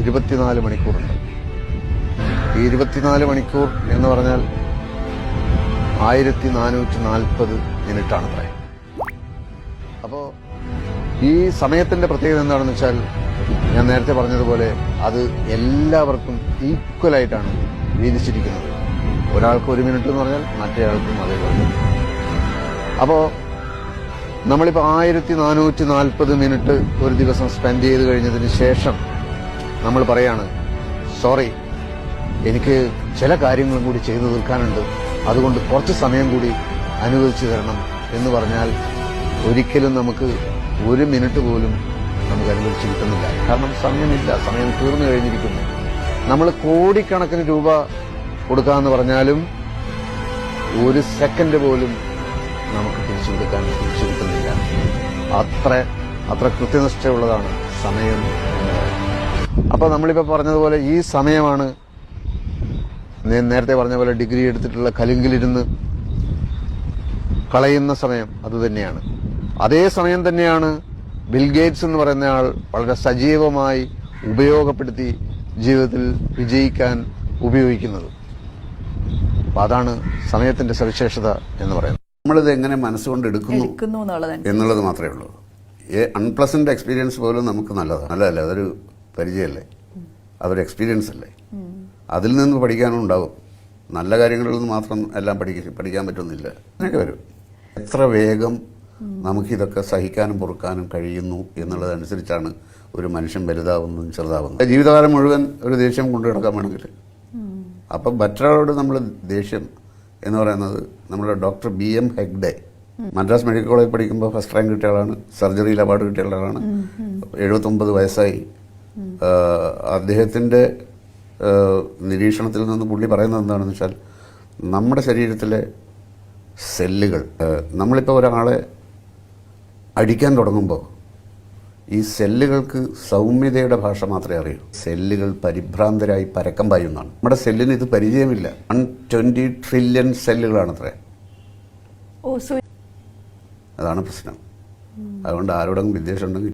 24 മണിക്കൂറുണ്ട്. ഈ 24 മണിക്കൂർ എന്ന് പറഞ്ഞാൽ 1440 മിനിറ്റാണ് അത്ര. അപ്പോൾ ഈ സമയത്തിന്റെ പ്രത്യേകത എന്താണെന്ന് വെച്ചാൽ, ഞാൻ നേരത്തെ പറഞ്ഞതുപോലെ അത് എല്ലാവർക്കും ഈക്വലായിട്ടാണ് വീതിച്ചിരിക്കുന്നത്. ഒരാൾക്ക് 1 മിനിറ്റ് എന്ന് പറഞ്ഞാൽ മറ്റേയാൾക്കും അതേപോലെ. അപ്പോൾ നമ്മളിപ്പോൾ 1440 മിനിറ്റ് ഒരു ദിവസം സ്പെൻഡ് ചെയ്ത് കഴിഞ്ഞതിന് ശേഷം നമ്മൾ പറയാണ്, സോറി, എനിക്ക് ചില കാര്യങ്ങളും കൂടി ചെയ്തു തീർക്കാനുണ്ട്, അതുകൊണ്ട് കുറച്ച് സമയം കൂടി അനുവദിച്ചു തരണം എന്ന് പറഞ്ഞാൽ ഒരിക്കലും നമുക്ക് 1 മിനിറ്റ് പോലും നമുക്ക് അനുവദിച്ച് കിട്ടുന്നില്ല. കാരണം സമയമില്ല, സമയം തീർന്നു കഴിഞ്ഞിരിക്കുന്നു. നമ്മൾ കോടിക്കണക്കിന് രൂപ കൊടുക്കാമെന്ന് പറഞ്ഞാലും 1 സെക്കൻഡ് പോലും നമുക്ക് തിരിച്ചു കിട്ടുന്നില്ല. അത്ര കൃത്യനിഷ്ഠയുള്ളതാണ് സമയം. അപ്പൊ നമ്മളിപ്പോ പറഞ്ഞതുപോലെ ഈ സമയമാണ്, നേരത്തെ പറഞ്ഞ പോലെ ഡിഗ്രി എടുത്തിട്ടുള്ള കലുങ്കിലിരുന്ന് കളയുന്ന സമയം അതുതന്നെയാണ്. അതേ സമയം തന്നെയാണ് ബിൽ ഗേറ്റ്സ് എന്ന് പറയുന്ന ആൾ വളരെ സജീവമായി ഉപയോഗപ്പെടുത്തി ജീവിതത്തിൽ വിജയിക്കാൻ ഉപയോഗിക്കുന്നത്. അപ്പൊ അതാണ് സമയത്തിന്റെ സവിശേഷത എന്ന് പറയുന്നത്. നമ്മളിത് എങ്ങനെ മനസ്സുകൊണ്ട് എടുക്കുന്നു എന്നുള്ളത് മാത്രമേ ഉള്ളൂ. അൺപ്ലസന്റ് എക്സ്പീരിയൻസ് പോലും നമുക്ക് നല്ലതല്ല, അതൊരു പരിചയമല്ലേ, അതൊരു എക്സ്പീരിയൻസ് അല്ലേ. അതിൽ നിന്ന് പഠിക്കാനും ഉണ്ടാവും. നല്ല കാര്യങ്ങളിൽ നിന്ന് മാത്രം എല്ലാം പഠിക്കാൻ പറ്റുന്നില്ല. അങ്ങനെയൊക്കെ വരും. എത്ര വേഗം നമുക്കിതൊക്കെ സഹിക്കാനും പൊറുക്കാനും കഴിയുന്നു എന്നുള്ളതനുസരിച്ചാണ് ഒരു മനുഷ്യൻ വലുതാവുന്നതും ചെറുതാവുന്നതും. ജീവിതകാലം മുഴുവൻ ഒരു ദേഷ്യം കൊണ്ടു കിടക്കാൻ വേണമെങ്കിൽ അപ്പം മറ്റൊരാളോട് നമ്മൾ ദേഷ്യം എന്ന് പറയുന്നത്, നമ്മുടെ doctor BM Hegde Madras medical കോളേജിൽ പഠിക്കുമ്പോൾ ഫസ്റ്റ് റാങ്ക് കിട്ടിയ ആളാണ്, സർജറിയിൽ അവാർഡ് കിട്ടിയ ആളാണ്. 79 വയസ്സായി. അദ്ദേഹത്തിൻ്റെ നിരീക്ഷണത്തിൽ നിന്ന് പുള്ളി പറയുന്നത് എന്താണെന്ന് വെച്ചാൽ, നമ്മുടെ ശരീരത്തിലെ സെല്ലുകൾ, നമ്മളിപ്പോൾ ഒരാളെ അടിക്കാൻ തുടങ്ങുമ്പോൾ ഈ സെല്ലുകൾക്ക് സൗമ്യതയുടെ ഭാഷ മാത്രമേ അറിയൂ. സെല്ലുകൾ പരിഭ്രാന്തരായി പരക്കം പായുന്നതാണ്. നമ്മുടെ സെല്ലിന് ഇത് പരിചയമില്ല. 120 ട്രില്യൺ സെല്ലുകളാണത്രേ. അതാണ് പ്രശ്നം. അതുകൊണ്ട് ആരോടെങ്കിലും വിദ്വേഷം ഉണ്ടെങ്കിൽ